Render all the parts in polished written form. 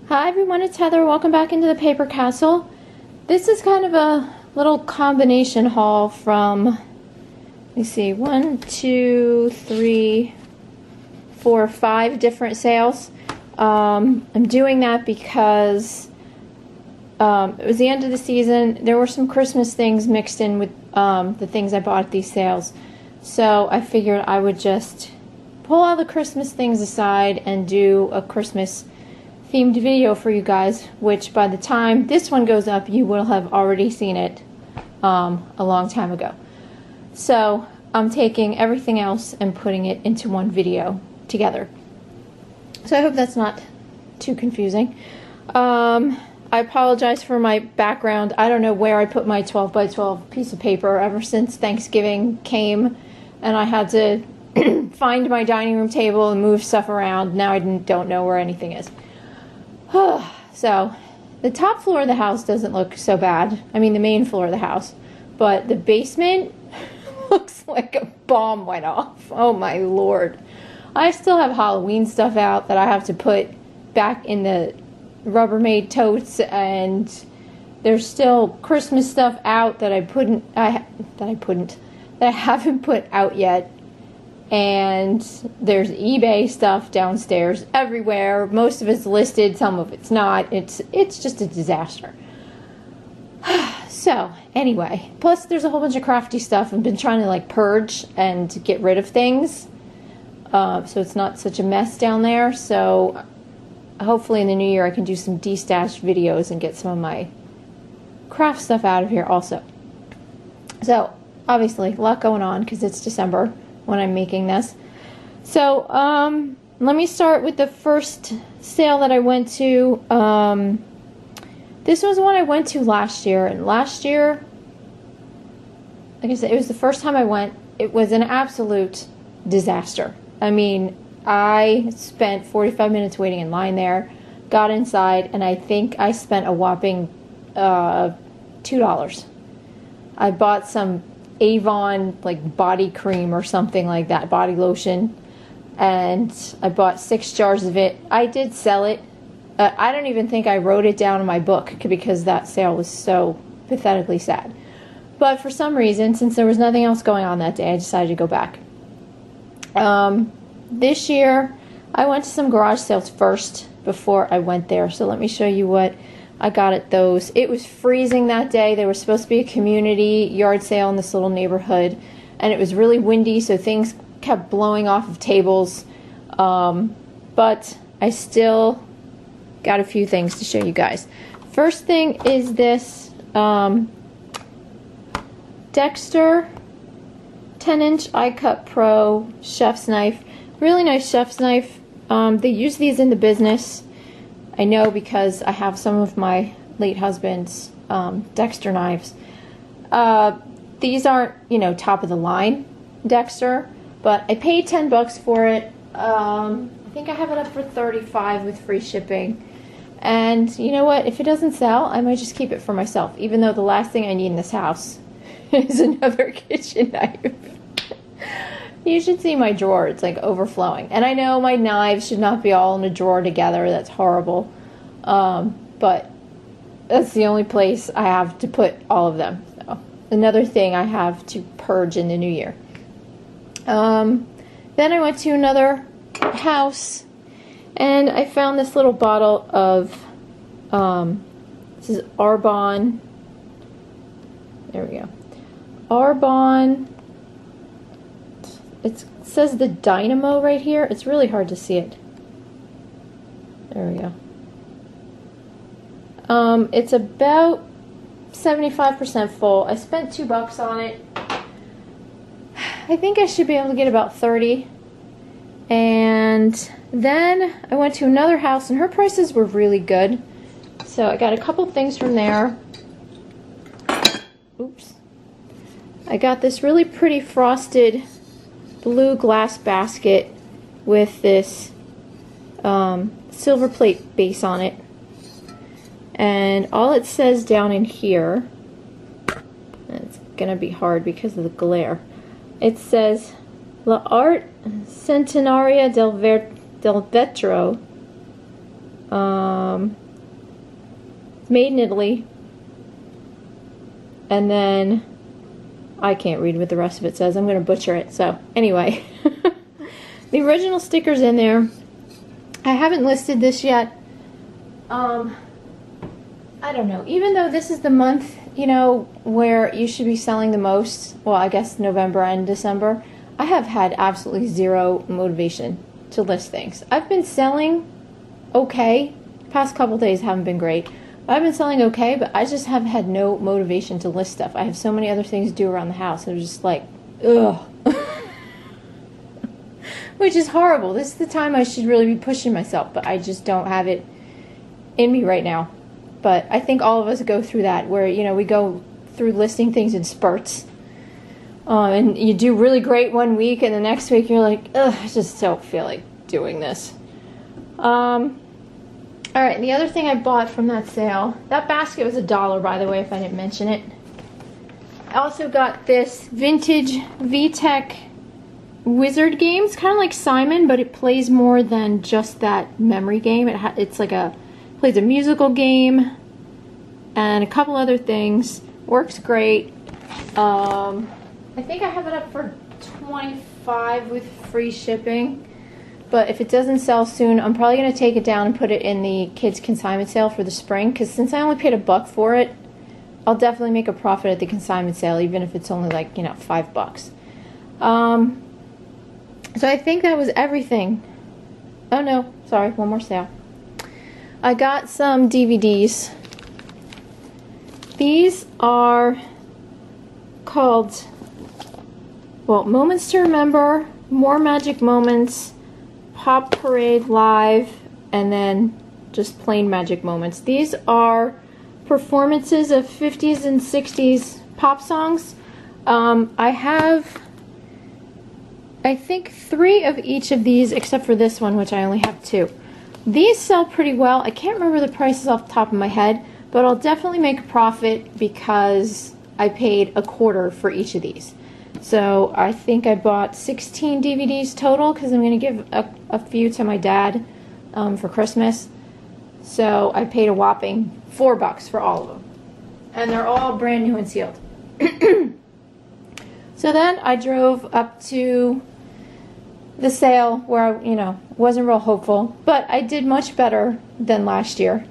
Hi everyone, it's Heather. Welcome back into the Paper Castle. This is kind of a little combination haul from, let me see, 1, 2, 3, 4, 5 different sales. I'm doing that because it was the end of the season. There were some Christmas things mixed in with the things I bought at these sales. So I figured I would just pull all the Christmas things aside and do a Christmas themed video for you guys, which by the time this one goes up, you will have already seen it a long time ago. So I'm taking everything else and putting it into one video together. So I hope that's not too confusing. I apologize for my background. I don't know where I put my 12 by 12 piece of paper ever since Thanksgiving came and I had to find my dining room table and move stuff around. Now I don't know where anything is. So the top floor of the house doesn't look so bad. I mean the main floor of the house. But the basement looks like a bomb went off. Oh my lord. I still have Halloween stuff out that I have to put back in the Rubbermaid totes, and there's still Christmas stuff out that I haven't put out yet. And there's eBay stuff downstairs everywhere. Most of it's listed, some of it's not. It's just a disaster. So anyway, plus there's a whole bunch of crafty stuff. I've been trying to like purge and get rid of things, so it's not such a mess down there. So hopefully in the new year I can do some destashed videos and get some of my craft stuff out of here also. So obviously a lot going on because it's December when I'm making this. So let me start with the first sale that I went to. This was one I went to last year, and last year, like I said, it was the first time I went. It was an absolute disaster. I mean, I spent 45 minutes waiting in line there, got inside, and I think I spent a whopping $2. I bought some Avon like body cream or something like that, body lotion, and I bought 6 jars of it. I did sell it. I don't even think I wrote it down in my book because that sale was so pathetically sad. But for some reason, since there was nothing else going on that day, I decided to go back. This year I went to some garage sales first before I went there, so let me show you what I got at those. It was freezing that day. There was supposed to be a community yard sale in this little neighborhood, and it was really windy, so things kept blowing off of tables. But I still got a few things to show you guys. First thing is this Dexter 10-inch iCut Pro chef's knife. Really nice chef's knife. They use these in the business. I know because I have some of my late husband's Dexter knives. These aren't, you know, top of the line Dexter, but I paid $10 for it. I think I have it up for $35 with free shipping. And you know what? If it doesn't sell, I might just keep it for myself, even though the last thing I need in this house is another kitchen knife. You should see my drawer. It's like overflowing. And I know my knives should not be all in a drawer together. That's horrible. But that's the only place I have to put all of them. So another thing I have to purge in the new year. Then I went to another house and I found this little bottle of, this is Arbonne. There we go. Arbonne. It says the Dynamo right here. It's really hard to see it. There we go. It's about 75% full. I spent $2 on it. I think I should be able to get about 30. And then I went to another house and her prices were really good. So I got a couple things from there. Oops. I got this really pretty frosted blue glass basket with this silver plate base on it, and all it says down in here, it's gonna be hard because of the glare, it says La Art Centenaria del Vetro Made in Italy. And then I can't read what the rest of it says. I'm going to butcher it. So anyway, the original sticker's in there. I haven't listed this yet. I don't know. Even though this is the month, you know, where you should be selling the most, well, I guess November and December, I have had absolutely zero motivation to list things. I've been selling okay. Past couple days haven't been great. I've been selling okay, but I just have had no motivation to list stuff. I have so many other things to do around the house. I'm just like, ugh. Which is horrible. This is the time I should really be pushing myself, but I just don't have it in me right now. But I think all of us go through that, where, you know, we go through listing things in spurts. And you do really great one week, and the next week you're like, ugh, I just don't feel like doing this. Alright, the other thing I bought from that sale, that basket was $1, by the way, if I didn't mention it. I also got this vintage VTech wizard game. It's kind of like Simon, but it plays more than just that memory game. It's like plays a musical game and a couple other things. Works great. I think I have it up for $25 with free shipping. But if it doesn't sell soon, I'm probably going to take it down and put it in the kids' consignment sale for the spring. Because since I only paid $1 for it, I'll definitely make a profit at the consignment sale, even if it's only like, you know, $5. So I think that was everything. Oh no, sorry, one more sale. I got some DVDs. These are called, well, Moments to Remember, More Magic Moments, Pop Parade Live, and then just plain Magic Moments. These are performances of 50s and 60s pop songs. I have, I think, 3 of each of these, except for this one, which I only have 2. These sell pretty well. I can't remember the prices off the top of my head, but I'll definitely make a profit because I paid $0.25 for each of these. So I think I bought 16 DVDs total, because I'm going to give a few to my dad for Christmas. So I paid a whopping $4 for all of them. And they're all brand new and sealed. So then I drove up to the sale where I, you know, wasn't real hopeful. But I did much better than last year.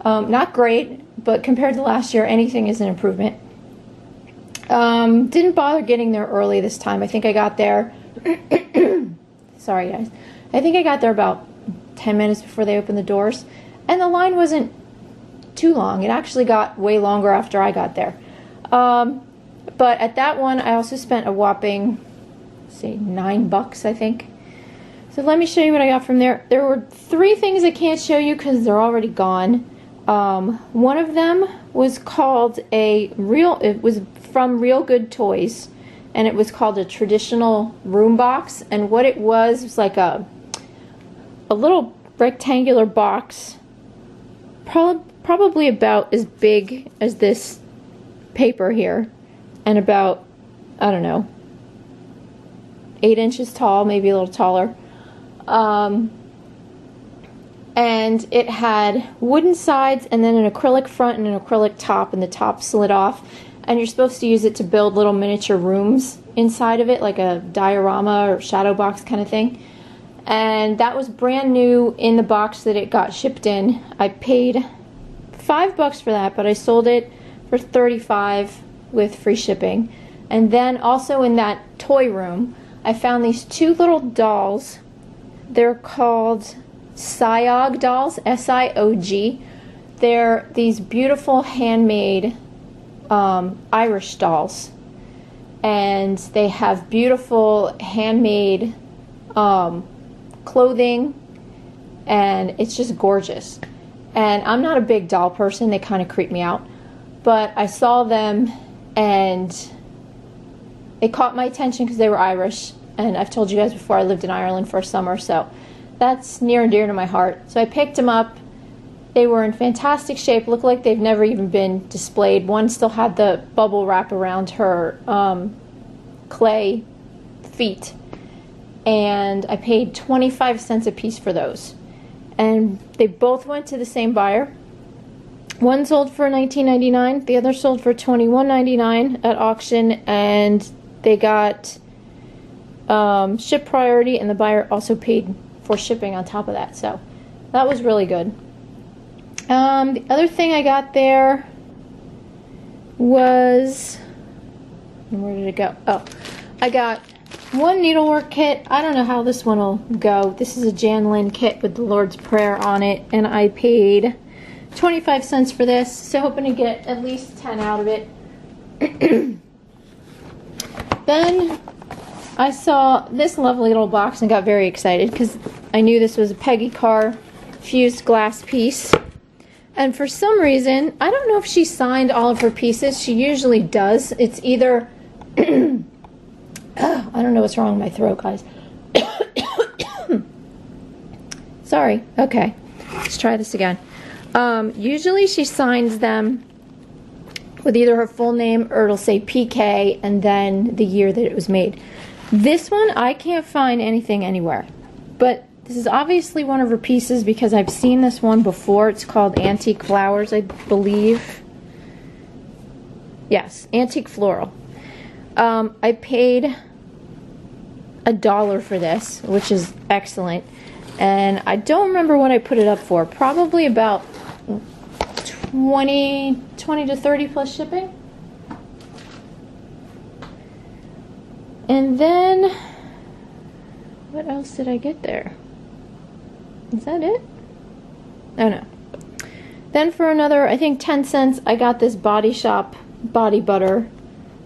Not great, but compared to last year, anything is an improvement. Didn't bother getting there early this time. I think I got there, sorry guys, I think I got there about 10 minutes before they opened the doors, and the line wasn't too long. It actually got way longer after I got there. But at that one, I also spent a whopping, say, $9, I think. So let me show you what I got from there. There were 3 things I can't show you because they're already gone. One of them was called it was from Real Good Toys, and it was called a traditional room box. And what it was like a little rectangular box, probably about as big as this paper here, and about, I don't know, 8 inches tall, maybe a little taller. And it had wooden sides and then an acrylic front and an acrylic top, and the top slid off. And you're supposed to use it to build little miniature rooms inside of it, like a diorama or shadow box kind of thing. And that was brand new in the box that it got shipped in. I paid $5 for that, but I sold it for $35 with free shipping. And then also in that toy room, I found these 2 little dolls. They're called Siog dolls, S-I-O-G. They're these beautiful handmade Irish dolls, and they have beautiful handmade clothing, and it's just gorgeous. And I'm not a big doll person, they kind of creep me out, but I saw them and it caught my attention because they were Irish, and I've told you guys before I lived in Ireland for a summer, so that's near and dear to my heart. So I picked them up. They were in fantastic shape, looked like they've never even been displayed. One still had the bubble wrap around her clay feet. And I paid 25 cents a piece for those. and they both went to the same buyer. One sold for $19.99, the other sold for $21.99 at auction, and they got ship priority, and the buyer also paid for shipping on top of that, so that was really good. The other thing I got there was, where did it go? Oh, I got one needlework kit. I don't know how this one will go. This is a Jan Lynn kit with the Lord's Prayer on it, and I paid 25 cents for this, so hoping to get at least 10 out of it. Then I saw this lovely little box and got very excited because I knew this was a Peggy Carr fused glass piece. And for some reason, I don't know if she signed all of her pieces. She usually does. It's either... I don't know what's wrong with my throat, guys. Sorry. Okay. Let's try this again. Usually she signs them with either her full name or it'll say PK and then the year that it was made. This one, I can't find anything anywhere. But this is obviously one of her pieces because I've seen this one before. It's called Antique Flowers, I believe. Yes, Antique Floral. I paid $1 for this, which is excellent. And I don't remember what I put it up for. Probably about 20 to 30 plus shipping. And then, what else did I get there? Is that it? Oh no. Then for another, I think 10 cents, I got this Body Shop body butter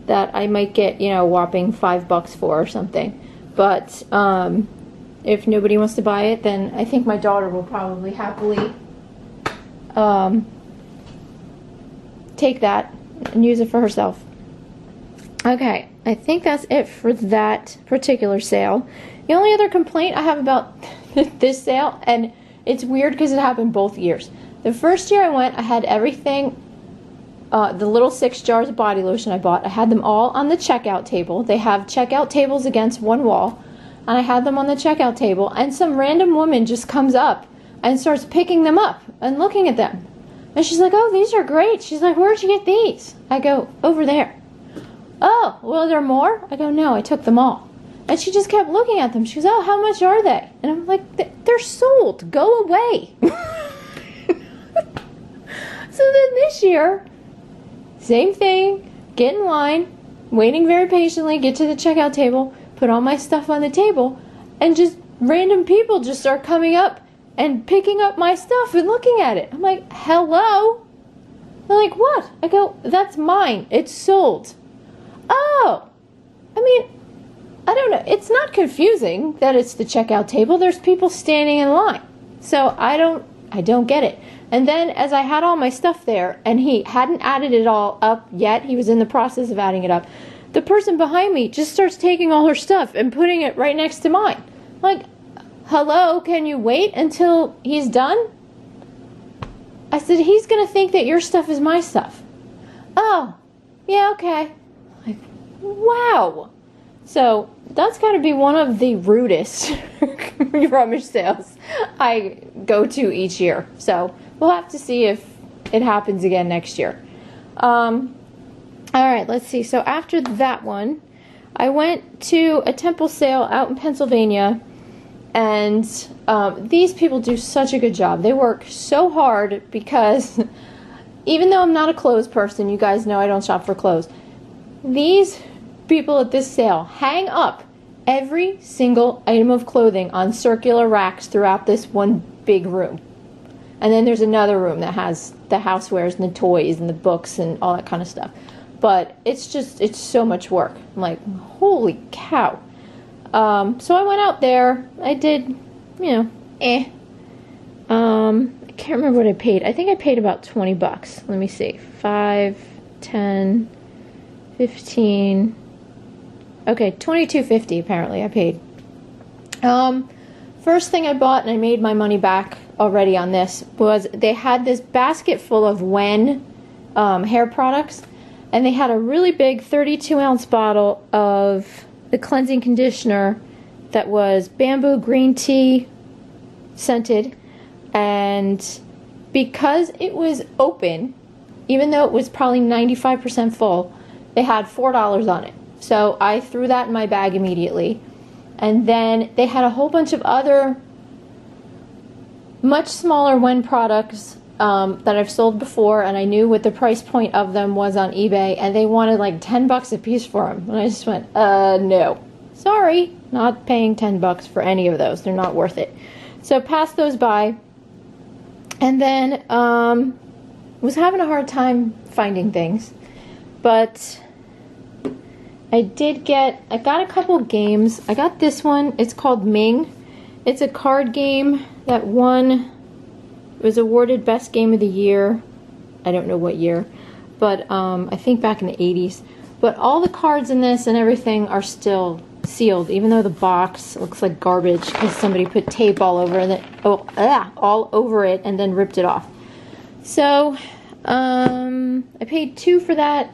that I might get, you know, a whopping $5 for or something. But if nobody wants to buy it, then I think my daughter will probably happily take that and use it for herself. Okay, I think that's it for that particular sale. The only other complaint I have about this sale, and it's weird because it happened both years. The first year I went, I had everything, the little 6 jars of body lotion I bought, I had them all on the checkout table. They have checkout tables against one wall, and I had them on the checkout table, and some random woman just comes up and starts picking them up and looking at them. And she's like, oh, these are great. She's like, where'd you get these? I go, over there. Oh, well, are there more? I go, no, I took them all. And she just kept looking at them. She goes, oh, how much are they? And I'm like, they're sold. Go away. So then this year, same thing, get in line, waiting very patiently, get to the checkout table, put all my stuff on the table, and just random people just start coming up and picking up my stuff and looking at it. I'm like, hello? They're like, what? I go, that's mine. It's sold. Oh, I mean, I don't know. It's not confusing that it's the checkout table. There's people standing in line. So I don't get it. And then as I had all my stuff there, and he hadn't added it all up yet, he was in the process of adding it up, the person behind me just starts taking all her stuff and putting it right next to mine. Like, hello, can you wait until he's done? I said, he's going to think that your stuff is my stuff. Oh, yeah, okay. Like, wow. So that's got to be one of the rudest rummage sales I go to each year. So we'll have to see if it happens again next year. All right, let's see. So after that one, I went to a temple sale out in Pennsylvania, and these people do such a good job. They work so hard because even though I'm not a clothes person, you guys know I don't shop for clothes, these people at this sale hang up every single item of clothing on circular racks throughout this one big room. And then there's another room that has the housewares and the toys and the books and all that kind of stuff. But it's so much work. I'm like, holy cow. So I went out there. I did, you know, I can't remember what I paid. I think I paid about $20. Let me see. 5, 10, 15. Okay, $22.50 apparently I paid. First thing I bought, and I made my money back already on this, was they had this basket full of Wen hair products, and they had a really big 32-ounce bottle of the cleansing conditioner that was bamboo green tea scented, And because it was open, even though it was probably 95% full, they had $4 on it. So I threw that in my bag immediately. And then they had a whole bunch of other much smaller Wen products that I've sold before, and I knew what the price point of them was on eBay, and they wanted like 10 bucks a piece for them. And I just went, no. Sorry, not paying 10 bucks for any of those. They're not worth it. So passed those by. And then was having a hard time finding things. But I got a couple games. I got this one. It's called Ming. It's a card game that was awarded Best Game of the Year. I don't know what year, but I think back in the 80s. But all the cards in this and everything are still sealed, even though the box looks like garbage because somebody put tape all over it, all over it and then ripped it off. So I paid $2 for that.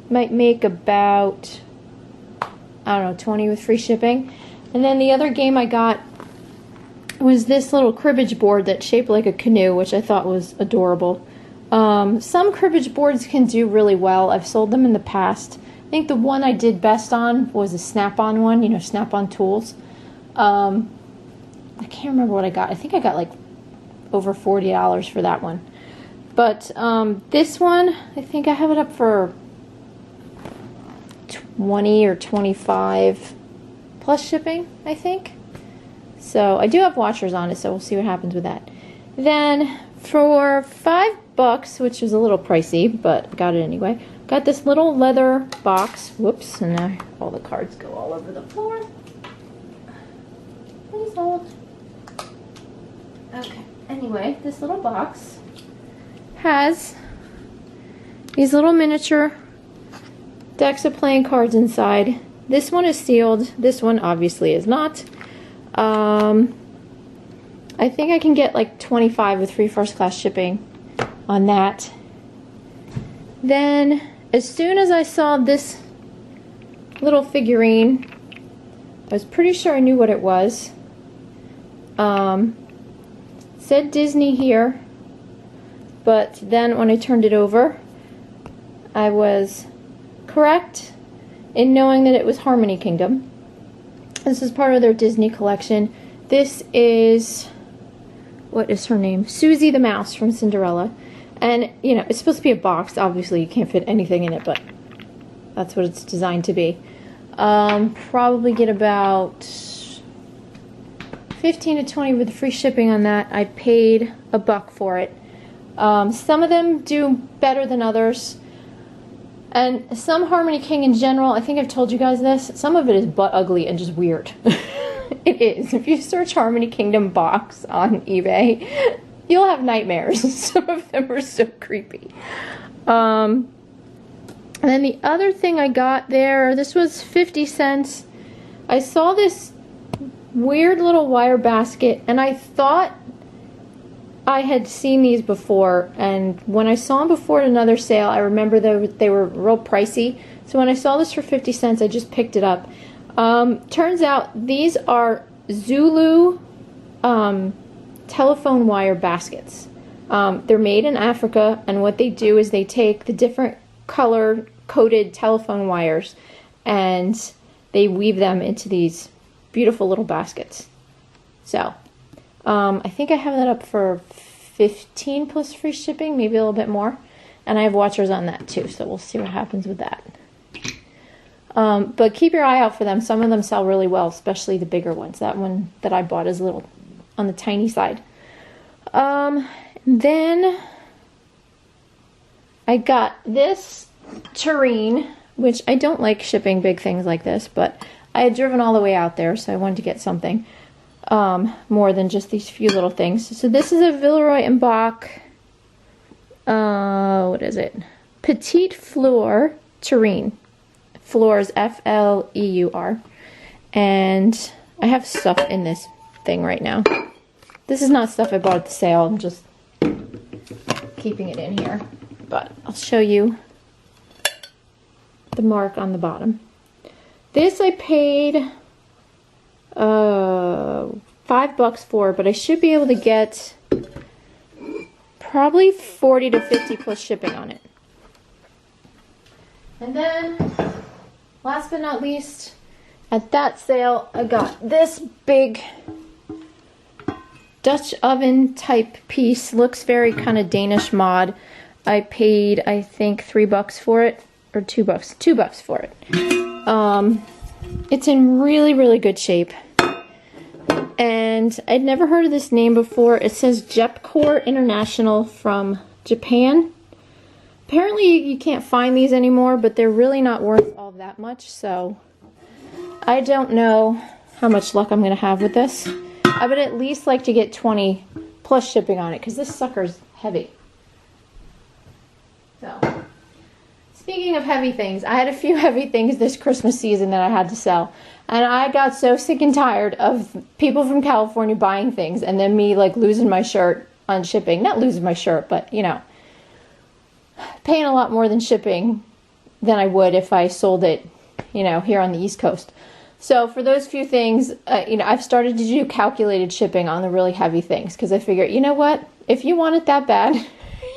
Might make about, I don't know, $20 with free shipping. And then the other game I got was this little cribbage board that's shaped like a canoe, which I thought was adorable. Some cribbage boards can do really well. I've sold them in the past. I think the one I did best on was a snap-on one, you know, snap-on tools. I can't remember what I got. I think I got like over $40 for that one. But this one, I think I have it up for 20 or 25 plus shipping, I think. So I do have watchers on it, so we'll see what happens with that. Then for $5, which is a little pricey, but got it anyway, got this little leather box. Whoops, and now all the cards go all over the floor. Please hold. Okay, anyway, this little box has these little miniature decks of playing cards inside. This one is sealed. This one obviously is not. I think I can get like 25 with free first class shipping on that. Then as soon as I saw this little figurine, I was pretty sure I knew what it was. Said Disney here, but then when I turned it over, I was correct in knowing that it was Harmony Kingdom. This is part of their Disney collection. This is, what is her name? Susie the Mouse from Cinderella. And, you know, it's supposed to be a box. Obviously, you can't fit anything in it, but that's what it's designed to be. Probably get about 15 to 20 with free shipping on that. I paid $1 for it. Some of them do better than others. And some Harmony King in general, I think I've told you guys this, some of it is butt ugly and just weird. It is. If you search Harmony Kingdom box on eBay, you'll have nightmares. Some of them are so creepy. And then the other thing I got there, this was 50 cents. I saw this weird little wire basket, and I thought I had seen these before, and when I saw them before at another sale, I remember they were real pricey. So when I saw this for 50 cents, I just picked it up. Turns out these are Zulu telephone wire baskets. They're made in Africa, and what they do is they take the different color coded telephone wires and they weave them into these beautiful little baskets. So I think I have that up for 15 plus free shipping, maybe a little bit more. And I have watchers on that too, so we'll see what happens with that. But keep your eye out for them. Some of them sell really well, especially the bigger ones. That one that I bought is a little on the tiny side. Then I got this tureen, which I don't like shipping big things like this, but I had driven all the way out there, so I wanted to get something more than just these few little things. So this is a Villeroy and Boch, what is it? Petite Fleur tureen. Fleur is F-L-E-U-R. And I have stuff in this thing right now. This is not stuff I bought at the sale. I'm just keeping it in here. But I'll show you the mark on the bottom. This I paid $5 $5 for, but I should be able to get probably 40 to 50 plus shipping on it. And then, last but not least, at that sale, I got this big Dutch oven type piece. Looks very kind of Danish mod. I paid, I think, $3 for it, or $2. $2 for it. It's in really, really good shape. And I'd never heard of this name before. It says Jepcore International from Japan. Apparently you can't find these anymore, but they're really not worth all that much, so I don't know how much luck I'm going to have with this. I would at least like to get 20 plus shipping on it, because this sucker's heavy. So, speaking of heavy things, I had a few heavy things this Christmas season that I had to sell. And I got so sick and tired of people from California buying things and then me like losing my shirt on shipping. Not losing my shirt, but you know, paying a lot more than shipping than I would if I sold it, you know, here on the East Coast. So for those few things, you know, I've started to do calculated shipping on the really heavy things because I figure, you know what, if you want it that bad,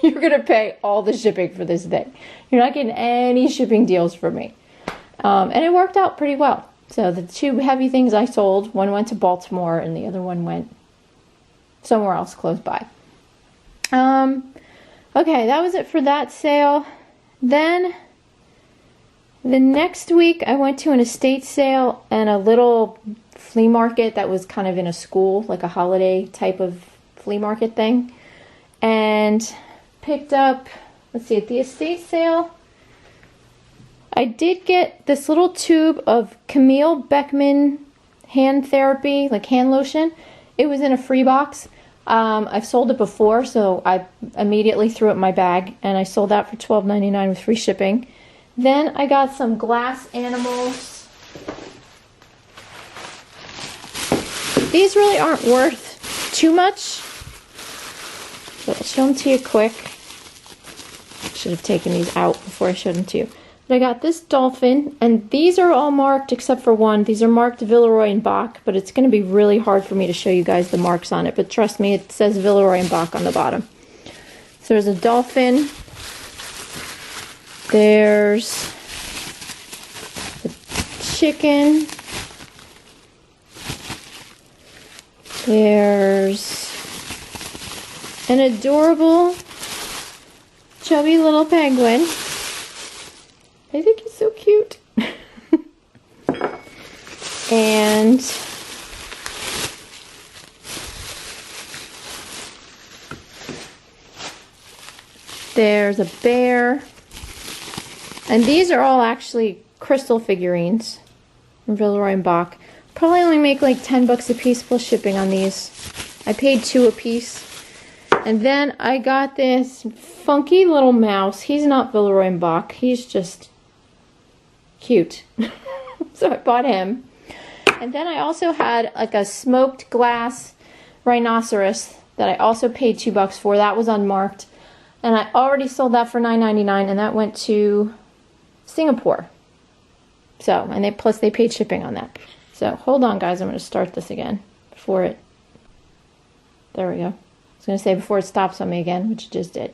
you're going to pay all the shipping for this thing. You're not getting any shipping deals from me. And it worked out pretty well. So the two heavy things I sold, one went to Baltimore and the other one went somewhere else close by. Okay, that was it for that sale. Then the next week I went to an estate sale and a little flea market that was kind of in a school, like a holiday type of flea market thing. And picked up, let's see, at the estate sale, I did get this little tube of Camille Beckman hand therapy, like hand lotion. It was in a free box. I've sold it before, so I immediately threw it in my bag, and I sold that for $12.99 with free shipping. Then I got some glass animals. These really aren't worth too much, but I'll show them to you quick. Should have taken these out before I showed them to you. But I got this dolphin, and these are all marked except for one. These are marked Villeroy and Bach, but it's going to be really hard for me to show you guys the marks on it. But trust me, it says Villeroy and Bach on the bottom. So there's a dolphin. There's the chicken. There's an adorable, chubby little penguin. I think he's so cute. And there's a bear. And these are all actually crystal figurines from Villeroy and Bach. Probably only make like $10 a piece plus shipping on these. I paid $2 a piece. And then I got this funky little mouse. He's not Villeroy and Bach. He's just cute. So I bought him. And then I also had like a smoked glass rhinoceros that I also paid $2 for. That was unmarked. And I already sold that for $9.99, and that went to Singapore. So, and plus they paid shipping on that. So hold on guys, I'm going to start this again before it, there we go. I was going to say before it stops on me again, which it just did.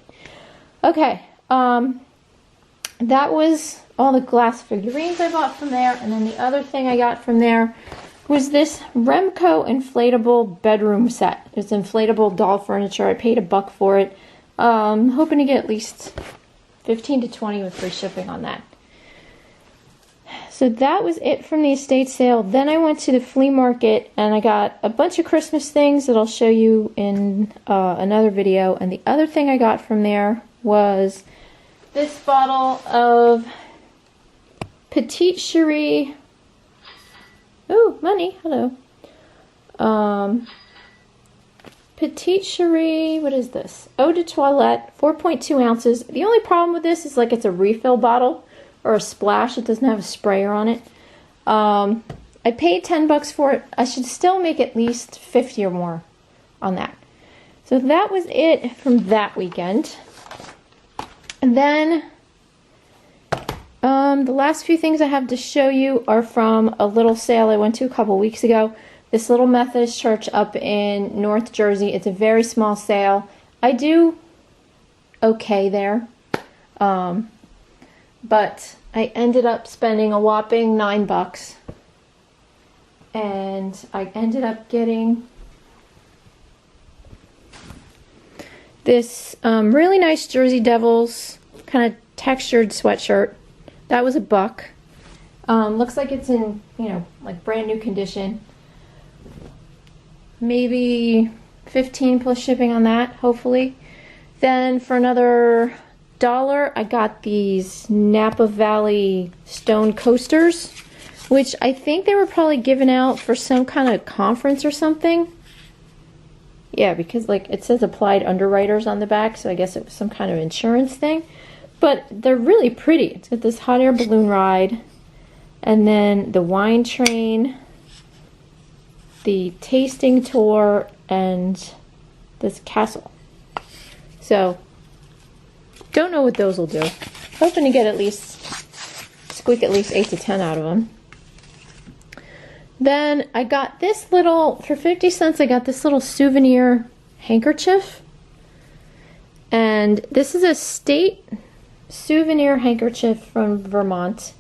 Okay, that was all the glass figurines I bought from there, and then the other thing I got from there was this Remco inflatable bedroom set. It's inflatable doll furniture. I paid $1 for it. Hoping to get at least 15 to 20 with free shipping on that. So that was it from the estate sale. Then I went to the flea market and I got a bunch of Christmas things that I'll show you in another video. And the other thing I got from there was this bottle of Petite Cherie. Ooh, money. Hello. Petite Cherie, what is this? Eau de Toilette, 4.2 ounces. The only problem with this is like it's a refill bottle or a splash. It doesn't have a sprayer on it. I paid $10 for it. I should still make at least 50 or more on that. So that was it from that weekend. And then the last few things I have to show you are from a little sale I went to a couple weeks ago. this little Methodist church up in North Jersey. It's a very small sale. I do okay there. But I ended up spending a whopping $9. And I ended up getting this really nice Jersey Devils kind of textured sweatshirt. That was $1. Looks like it's in, like brand new condition. Maybe 15 plus shipping on that, hopefully. Then for another $1, I got these Napa Valley stone coasters, which I think they were probably given out for some kind of conference or something. Yeah, because like it says applied underwriters on the back, so I guess it was some kind of insurance thing. But they're really pretty. It's got this hot air balloon ride, and then the wine train, the tasting tour, and this castle. So, don't know what those will do. Hoping to get squeak at least 8 to 10 out of them. Then I got this little, for 50 cents, I got this little souvenir handkerchief. And this is a state souvenir handkerchief from Vermont,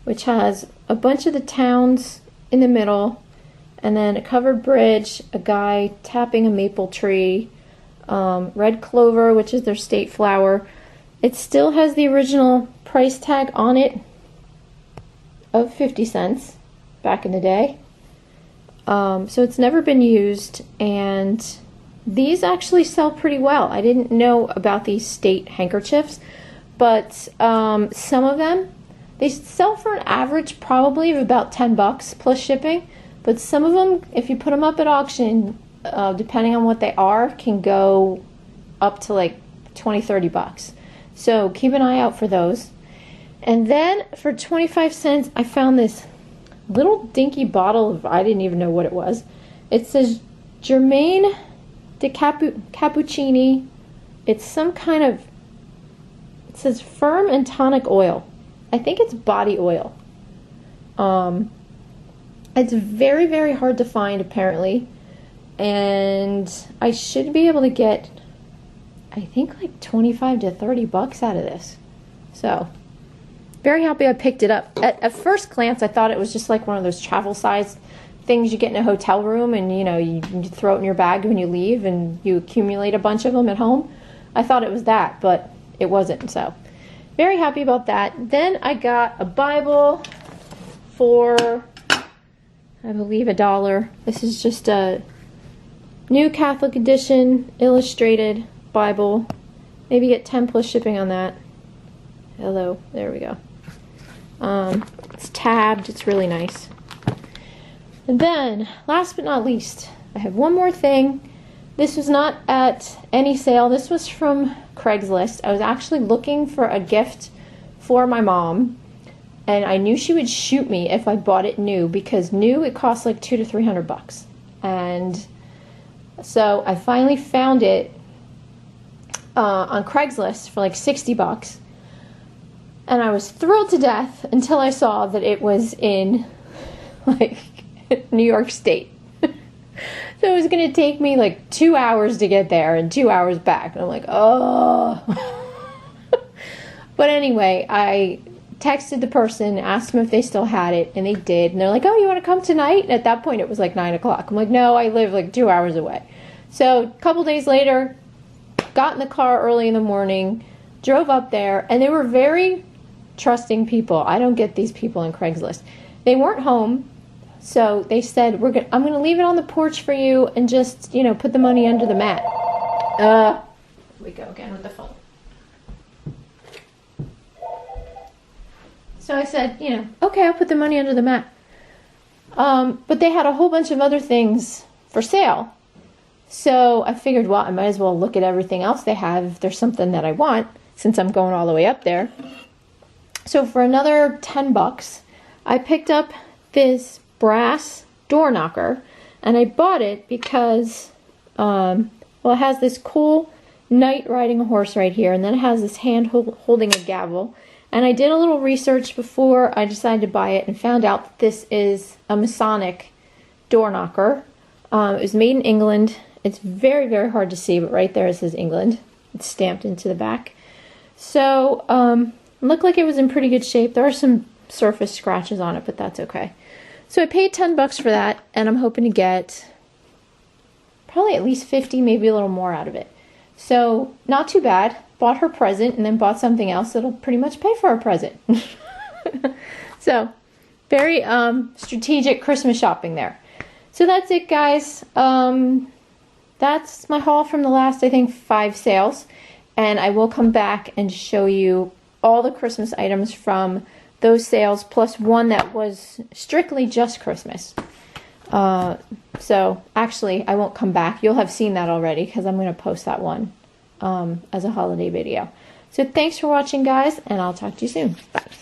which has a bunch of the towns in the middle, and then a covered bridge, a guy tapping a maple tree, red clover, which is their state flower. It still has the original price tag on it of 50 cents back in the day. So it's never been used, and these actually sell pretty well. I didn't know about these state handkerchiefs, but some of them, they sell for an average probably of about $10 plus shipping, but some of them, if you put them up at auction, depending on what they are, can go up to like $20-30. So keep an eye out for those. And then for 25 cents, I found this little dinky bottle of, I didn't even know what it was. It says Germaine de Cappuccini. It's some kind of, it says firm and tonic oil. I think it's body oil. It's very, very hard to find apparently. And I should be able to get, I think like 25 to 30 bucks out of this. So, very happy I picked it up. At first glance, I thought it was just like one of those travel size things you get in a hotel room, and you throw it in your bag when you leave and you accumulate a bunch of them at home. I thought it was that, but it wasn't. So, very happy about that. Then I got a Bible for, I believe, $1. This is just a New Catholic Edition illustrated Bible. Maybe get 10 plus shipping on that. Hello, there we go. It's tabbed, it's really nice. And then, last but not least, I have one more thing. This was not at any sale. This was from Craigslist. I was actually looking for a gift for my mom, and I knew she would shoot me if I bought it new, because new it costs like $200 to $300. And so I finally found it on Craigslist for like $60. And I was thrilled to death until I saw that it was in like New York State. So it was going to take me like 2 hours to get there and 2 hours back. And I'm like, oh. But anyway, I texted the person, asked them if they still had it, and they did. And they're like, oh, you want to come tonight? And at that point, it was like 9 o'clock. I'm like, no, I live like 2 hours away. So a couple days later, got in the car early in the morning, drove up there, and they were very trusting people. I don't get these people on Craigslist. They weren't home, so they said, I'm going to leave it on the porch for you and just, put the money under the mat. Here we go again with the phone. So I said, okay, I'll put the money under the mat. But they had a whole bunch of other things for sale. So I figured, well, I might as well look at everything else they have if there's something that I want, since I'm going all the way up there. So for another $10, I picked up this brass door knocker, and I bought it because, it has this cool knight riding a horse right here, and then it has this hand holding a gavel. And I did a little research before I decided to buy it and found out that this is a Masonic door knocker. It was made in England. It's very, very hard to see, but right there it says England. It's stamped into the back. So, looked like it was in pretty good shape. There are some surface scratches on it, but that's okay. So I paid $10 for that, and I'm hoping to get probably at least 50, maybe a little more out of it. So, not too bad. Bought her present, and then bought something else that'll pretty much pay for her present. So, very strategic Christmas shopping there. So that's it, guys. That's my haul from the last, I think, 5 sales. And I will come back and show you all the Christmas items from those sales, plus one that was strictly just Christmas. So, actually, I won't come back. You'll have seen that already, because I'm going to post that one as a holiday video. So, thanks for watching, guys, and I'll talk to you soon. Bye.